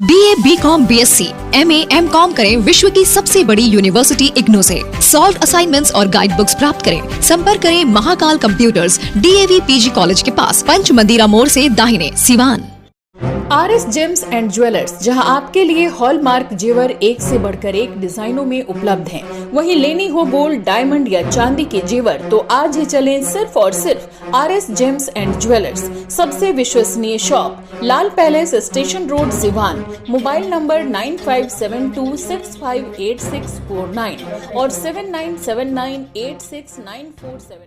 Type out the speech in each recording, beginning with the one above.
BA, BCom, BSc, MA, MCom करें विश्व की सबसे बड़ी यूनिवर्सिटी इग्नू से। सॉल्व असाइनमेंट्स और गाइड बुक्स प्राप्त करें। संपर्क करें Mahakal computers, DAV PG college के पास, पंच मंदिरा मोड़ से दाहिने, Siwan. RS James and jewellers, जहां आपके लिए हॉलमार्क जेवर एक से बढ़कर एक डिजाइनों में उपलब्ध हैं। वहीं लेनी हो गोल्ड, डायमंड या चांदी के जेवर तो आज ही चलें सिर्फ और सिर्फ RS जेम्स एंड ज्वेलर्स। सबसे विश्वसनीय shop, Lal palace, station road, Siwan. Mobile number 9572658649 और 7979869474।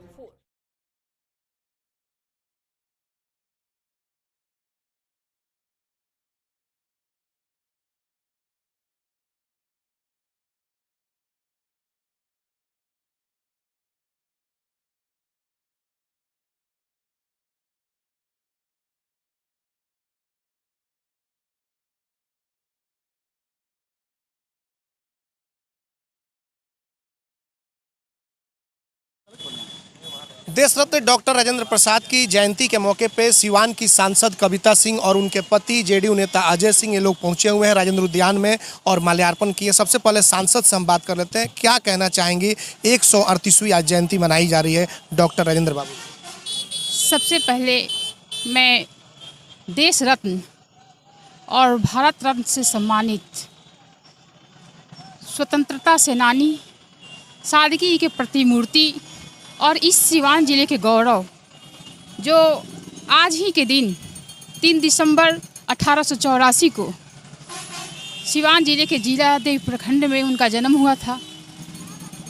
देश रत्न डॉक्टर राजेंद्र प्रसाद की जयंती के मौके पे सिवान की सांसद कविता सिंह और उनके पति जेडीयू नेता अजय सिंह ये लोग पहुंचे हुए हैं राजेंद्र उद्यान में और माल्यार्पण किए। सबसे पहले सांसद से हम बात कर लेते हैं, क्या कहना चाहेंगी? 138वीं आज जयंती मनाई जा रही है डॉक्टर राजेंद्र बाबू। सबसे पहले मैं देश रत्न और भारत रत्न से सम्मानित स्वतंत्रता सेनानी सादगी के प्रतिमूर्ति और इस सिवान जिले के गौरव, जो आज ही के दिन 3 दिसंबर 1884 को सिवान जिले के जीलादेवी प्रखंड में उनका जन्म हुआ था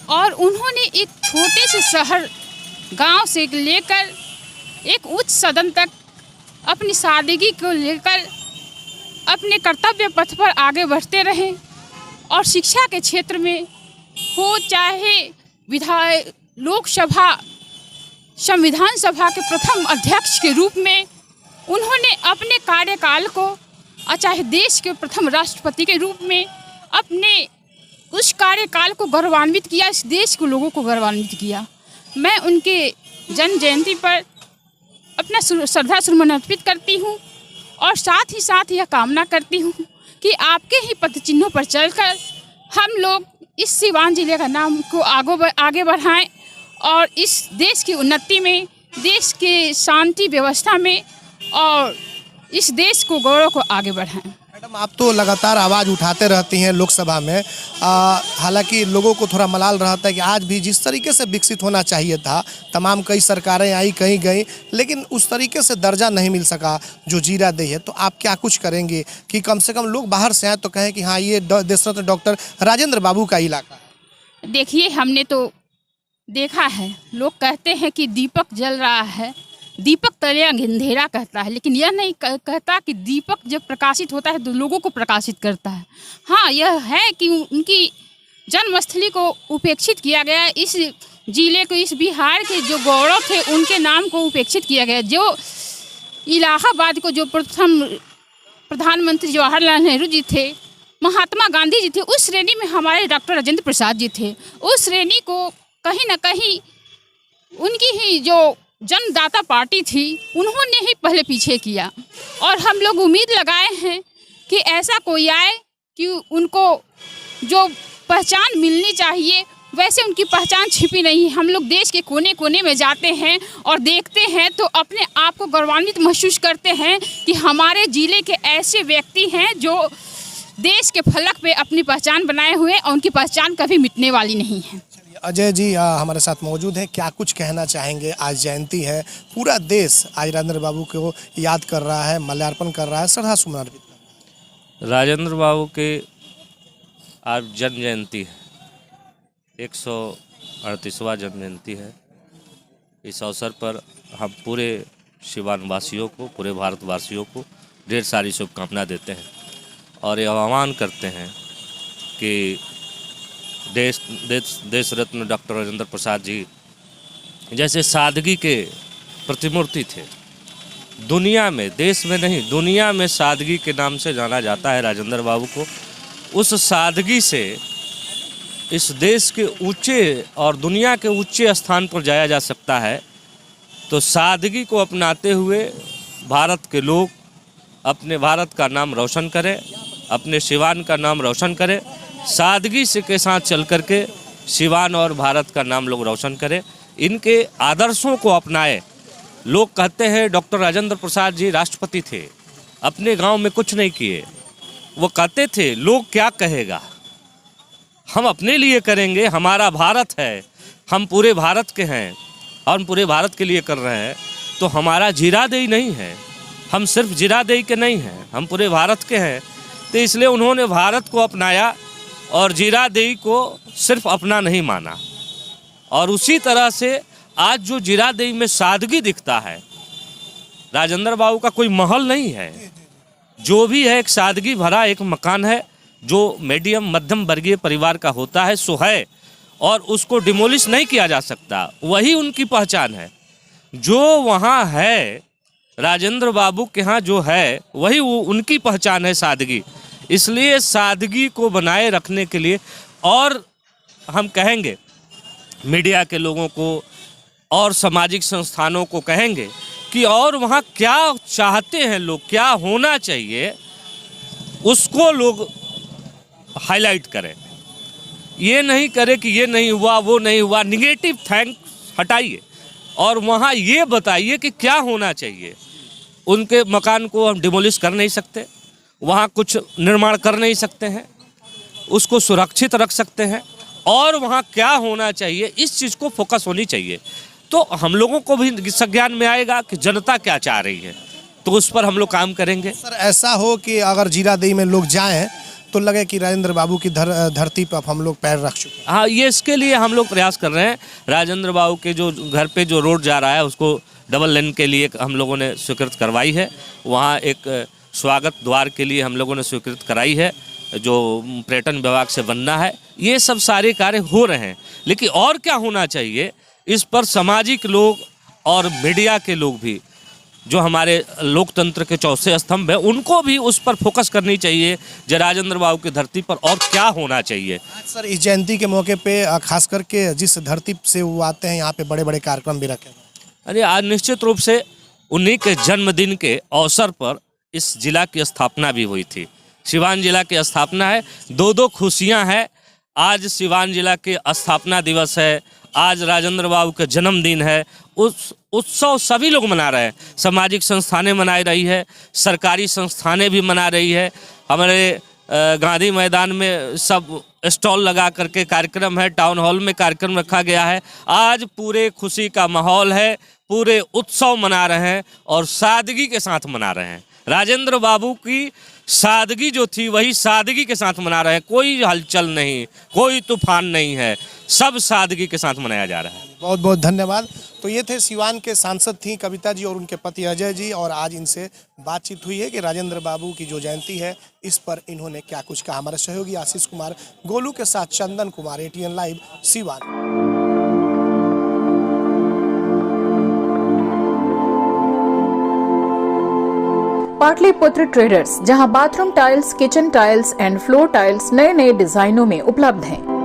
और उन्होंने एक छोटे से शहर गांव से लेकर एक उच्च सदन तक अपनी सादगी को लेकर अपने कर्तव्य पथ पर आगे बढ़ते रहे और शिक्षा के क्षेत्र में हो चाहे विधायक लोकसभा संविधान सभा के प्रथम अध्यक्ष के रूप में उन्होंने अपने कार्यकाल को और चाहे देश के प्रथम राष्ट्रपति के रूप में अपने उस कार्यकाल को गौरवान्वित किया, इस देश के लोगों को गौरवान्वित किया। मैं उनके जन्म जयंती पर अपना श्रद्धा सुमन अर्पित करती हूँ और साथ ही साथ यह कामना करती हूँ कि आपके ही पद चिन्हों पर चलकर हम लोग इस सिवान जिले का नाम को आगे बढ़ाएं और इस देश की उन्नति में, देश के शांति व्यवस्था में और इस देश को गौरव को आगे बढ़ाएं। मैडम, आप तो लगातार आवाज़ उठाते रहती हैं लोकसभा में। हालांकि लोगों को थोड़ा मलाल रहता है कि आज भी जिस तरीके से विकसित होना चाहिए था, तमाम कई सरकारें आई कहीं गई, लेकिन उस तरीके से दर्जा नहीं मिल सका जो जीरादेई है। तो आप क्या कुछ करेंगे कि कम से कम लोग बाहर से आए तो कहें कि हाँ, ये देश रत्न डॉक्टर राजेंद्र बाबू का इलाका है? देखिए, हमने तो देखा है, लोग कहते हैं कि दीपक जल रहा है, दीपक तले अंधेरा कहता है, लेकिन यह नहीं कहता कि दीपक जब प्रकाशित होता है तो लोगों को प्रकाशित करता है। हाँ, यह है कि उनकी जन्मस्थली को उपेक्षित किया गया, इस जिले को, इस बिहार के जो गौरव थे उनके नाम को उपेक्षित किया गया। जो इलाहाबाद को जो प्रथम प्रधानमंत्री जवाहरलाल नेहरू जी थे, महात्मा गांधी जी थे, उस श्रेणी में हमारे डॉक्टर राजेंद्र प्रसाद जी थे। उस श्रेणी को कहीं ना कहीं उनकी ही जो जनदाता पार्टी थी उन्होंने ही पहले पीछे किया और हम लोग उम्मीद लगाए हैं कि ऐसा कोई आए कि उनको जो पहचान मिलनी चाहिए वैसे उनकी पहचान छिपी नहीं है। हम लोग देश के कोने कोने में जाते हैं और देखते हैं तो अपने आप को गौरवान्वित महसूस करते हैं कि हमारे ज़िले के ऐसे व्यक्ति हैं जो देश के फलक पे अपनी पहचान बनाए हुए और उनकी पहचान कभी मिटने वाली नहीं है। अजय जी हमारे साथ मौजूद हैं, क्या कुछ कहना चाहेंगे? आज जयंती है, पूरा देश आज राजेंद्र बाबू को याद कर रहा है, माल्यार्पण कर रहा है, श्रद्धा सुमन अर्पित कर रहा है। राजेंद्र बाबू के आज जन्म जयंती है, 138वां जन्म जयंती है। इस अवसर पर हम पूरे सिवान वासियों को, पूरे भारतवासियों को ढेर सारी शुभकामना देते हैं और ये आह्वान करते हैं कि देश रत्न डॉक्टर राजेंद्र प्रसाद जी जैसे सादगी के प्रतिमूर्ति थे, दुनिया में, देश में नहीं दुनिया में सादगी के नाम से जाना जाता है राजेंद्र बाबू को। उस सादगी से इस देश के ऊंचे और दुनिया के ऊंचे स्थान पर जाया जा सकता है। तो सादगी को अपनाते हुए भारत के लोग अपने भारत का नाम रोशन करें अपने सिवान का नाम रोशन करें, सादगी से के साथ चल कर के सिवान और भारत का नाम लोग रोशन करें, इनके आदर्शों को अपनाएं। लोग कहते हैं डॉक्टर राजेंद्र प्रसाद जी राष्ट्रपति थे, अपने गांव में कुछ नहीं किए। वो कहते थे लोग क्या कहेगा, हम अपने लिए करेंगे, हमारा भारत है, हम पूरे भारत के हैं और हम पूरे भारत के लिए कर रहे हैं। तो हमारा जीरादेई नहीं है, हम सिर्फ जीरादेई के नहीं हैं, हम पूरे भारत के हैं। तो इसलिए उन्होंने भारत को अपनाया और जीरादेई को सिर्फ अपना नहीं माना। और उसी तरह से आज जो जीरादेई में सादगी दिखता है, राजेंद्र बाबू का कोई महल नहीं है, जो भी है एक सादगी भरा एक मकान है जो मीडियम मध्यम वर्गीय परिवार का होता है, सो है और उसको डिमोलिश नहीं किया जा सकता। वही उनकी पहचान है, जो वहाँ है राजेंद्र बाबू के यहाँ जो है वही उनकी पहचान है, सादगी। इसलिए सादगी को बनाए रखने के लिए और हम कहेंगे मीडिया के लोगों को और सामाजिक संस्थानों को कहेंगे कि और वहाँ क्या चाहते हैं लोग, क्या होना चाहिए, उसको लोग हाईलाइट करें। ये नहीं करें कि ये नहीं हुआ वो नहीं हुआ, निगेटिव थैंक्स हटाइए और वहाँ ये बताइए कि क्या होना चाहिए। उनके मकान को हम डिमोलिश कर नहीं सकते, वहाँ कुछ निर्माण कर नहीं सकते हैं, उसको सुरक्षित रख सकते हैं और वहाँ क्या होना चाहिए इस चीज़ को फोकस होनी चाहिए। तो हम लोगों को भी संज्ञान में आएगा कि जनता क्या चाह रही है, तो उस पर हम लोग काम करेंगे। सर ऐसा हो कि अगर जीरादेई में लोग जाएं तो लगे कि राजेंद्र बाबू की धरती पर हम लोग पैर रख चुके हैं। हाँ, ये इसके लिए हम लोग प्रयास कर रहे हैं। राजेंद्र बाबू के जो घर पे जो रोड जा रहा है उसको डबल लेन के लिए हम लोगों ने स्वीकृत करवाई है। वहाँ एक स्वागत द्वार के लिए हम लोगों ने स्वीकृत कराई है जो पर्यटन विभाग से बनना है। ये सब सारे कार्य हो रहे हैं, लेकिन और क्या होना चाहिए इस पर सामाजिक लोग और मीडिया के लोग भी, जो हमारे लोकतंत्र के चौथे स्तंभ है, उनको भी उस पर फोकस करनी चाहिए जो राजेंद्र बाबू की धरती पर और क्या होना चाहिए। आज सर इस जयंती के मौके पे खास करके जिस धरती से वो आते हैं यहाँ पे बड़े बड़े कार्यक्रम भी रखे। अरे आज निश्चित रूप से उन्हीं के जन्मदिन के अवसर पर इस जिला की स्थापना भी हुई थी। सिवान जिला की स्थापना है, दो खुशियां हैं। आज सिवान जिला के स्थापना दिवस है, आज राजेंद्र बाबू का जन्मदिन है। उस उत्सव सभी लोग मना रहे हैं, सामाजिक संस्थानें मना रही है, सरकारी संस्थानें भी मना रही है। हमारे गांधी मैदान में सब स्टॉल लगा करके कार्यक्रम है, टाउन हॉल में कार्यक्रम रखा गया है। आज पूरे खुशी का माहौल है, पूरे उत्सव मना रहे हैं और सादगी के साथ मना रहे हैं। राजेंद्र बाबू की सादगी जो थी वही सादगी के साथ मना रहे हैं। कोई हलचल नहीं, कोई तूफान नहीं है, सब सादगी के साथ मनाया जा रहा है। बहुत बहुत धन्यवाद। तो ये थे सिवान के सांसद थी कविता जी और उनके पति अजय जी, और आज इनसे बातचीत हुई है कि राजेंद्र बाबू की जो जयंती है इस पर इन्होंने क्या कुछ कहा। हमारे सहयोगी आशीष कुमार गोलू के साथ Chandan Kumar, ATN live Siwan. Pataliputra traders, जहां bathroom tiles, kitchen tiles and floor tiles नए नए डिजाइनों में उपलब्ध हैं।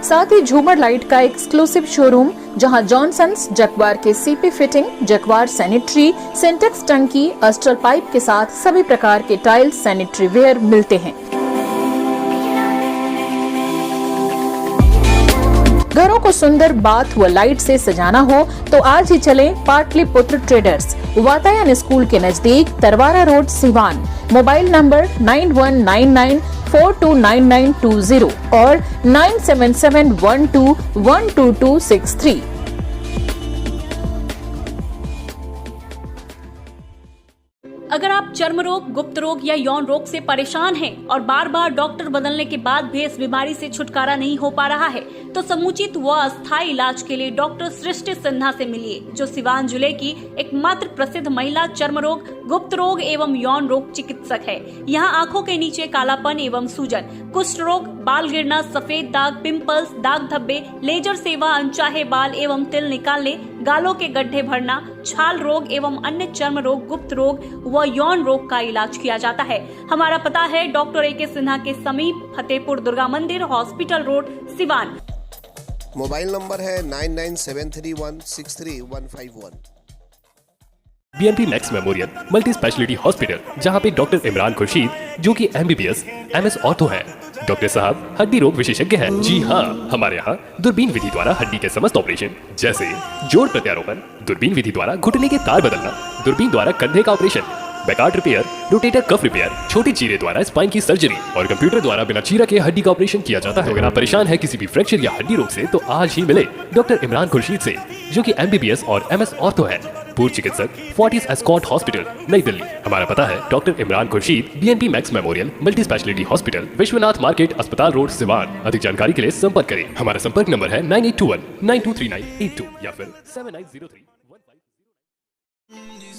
साथ ही झूमर लाइट का एक्सक्लूसिव शोरूम, जहां जॉनसन्स जक्वार के सीपी फिटिंग, जक्वार सैनिटरी, सिंटेक्स टंकी, अस्ट्रल पाइप के साथ सभी प्रकार के टाइल्स, सैनिटरी वेयर मिलते हैं। घरों को सुंदर बाथ व लाइट से सजाना हो तो आज ही चलें पाटलिपुत्र ट्रेडर्स, वातायन स्कूल के नजदीक, Tarwara road, Siwan. Mobile number 9199429920 और 9771212263। अगर आप चर्म रोग, गुप्त रोग या यौन रोग से परेशान हैं और बार बार डॉक्टर बदलने के बाद भी इस बीमारी से छुटकारा नहीं हो पा रहा है, तो समुचित व अस्थायी इलाज के लिए डॉक्टर सृष्टि सिन्हा से मिलिए, जो सिवान जिले की एकमात्र प्रसिद्ध महिला चर्म रोग, गुप्त रोग एवं यौन रोग चिकित्सक है। यहाँ आंखों के नीचे कालापन एवं सूजन, कुष्ठ रोग, बाल गिरना, सफेद दाग, पिंपल्स, दाग धब्बे, लेजर सेवा, अनचाहे बाल एवं तिल निकालने, गालों के गड्ढे भरना, छाल रोग एवं अन्य चर्म रोग, गुप्त रोग व यौन रोग का इलाज किया जाता है। हमारा पता है डॉक्टर AK सिन्हा के समीप, फतेहपुर दुर्गा मंदिर, hospital road, Siwan. Mobile number है 9973163151। BNP max memorial multi speciality hospital, जहां पे डॉक्टर इमरान खुर्शीद जो कि MBBS MS ऑर्थो है। डॉक्टर साहब हड्डी रोग विशेषज्ञ हैं। जी हाँ, हमारे यहाँ दूरबीन विधि द्वारा हड्डी के समस्त ऑपरेशन जैसे जोड़ प्रत्यारोपण, दूरबीन विधि द्वारा घुटने के तार बदलना, दूरबीन द्वारा कंधे का operation, Bankart repair, rotator cuff repair, छोटी चीरे द्वारा स्पाइन की सर्जरी और कंप्यूटर द्वारा बिना चीरा के हड्डी का ऑपरेशन किया जाता है। अगर आप परेशान है किसी भी फ्रैक्चर या हड्डी रोग से तो आज ही मिले डॉक्टर इमरान खुर्शीद से, जो कि MBBS और MS ऑर्थो है। पूर्व चिकित्सक फोर्टिस एस्कॉट हॉस्पिटल, नई दिल्ली। हमारा पता है doctor Imran Khurshid, BNP max memorial multi speciality hospital, Vishwanath market, अस्पताल रोड, सिवान। अधिक जानकारी के लिए संपर्क करें। हमारा संपर्क नंबर है 9821923982 या फिर 7903।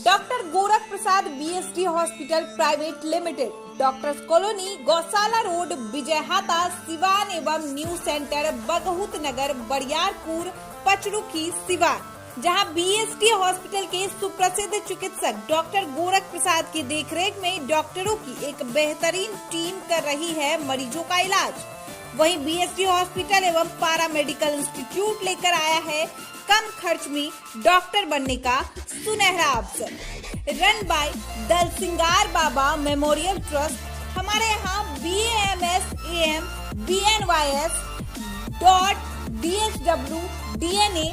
Doctor Gorakh Prasad BSD hospital private limited, doctors colony, गौशाला रोड, विजयहाता, सिवान एवं न्यू सेंटर, बगहुत नगर, बरियारपुर, पचरुखी, सिवान, जहां BSD हॉस्पिटल के सुप्रसिद्ध चिकित्सक डॉक्टर गोरख प्रसाद की देखरेख में डॉक्टरों की एक बेहतरीन टीम कर रही है मरीजों का इलाज। वहीं BSD हॉस्पिटल एवं पारा मेडिकल इंस्टीट्यूट लेकर आया है कम खर्च में डॉक्टर बनने का सुनहरा अवसर। रन बाय दल सिंगार बाबा मेमोरियल ट्रस्ट। हमारे यहाँ BAMS AM BNYS DSW DNA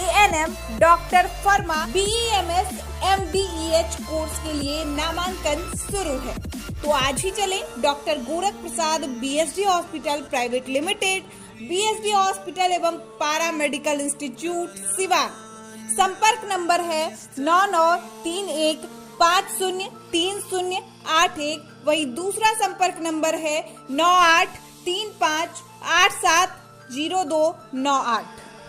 ANM doctor pharma BEMS MDEH course के लिए नामांकन शुरू है। तो आज ही चलें doctor Gorakh Prasad BSD hospital private limited, BSD hospital एवं पारा मेडिकल इंस्टीट्यूट, सिवान। संपर्क नंबर है 9931503081। वही दूसरा संपर्क नंबर है 9835870298।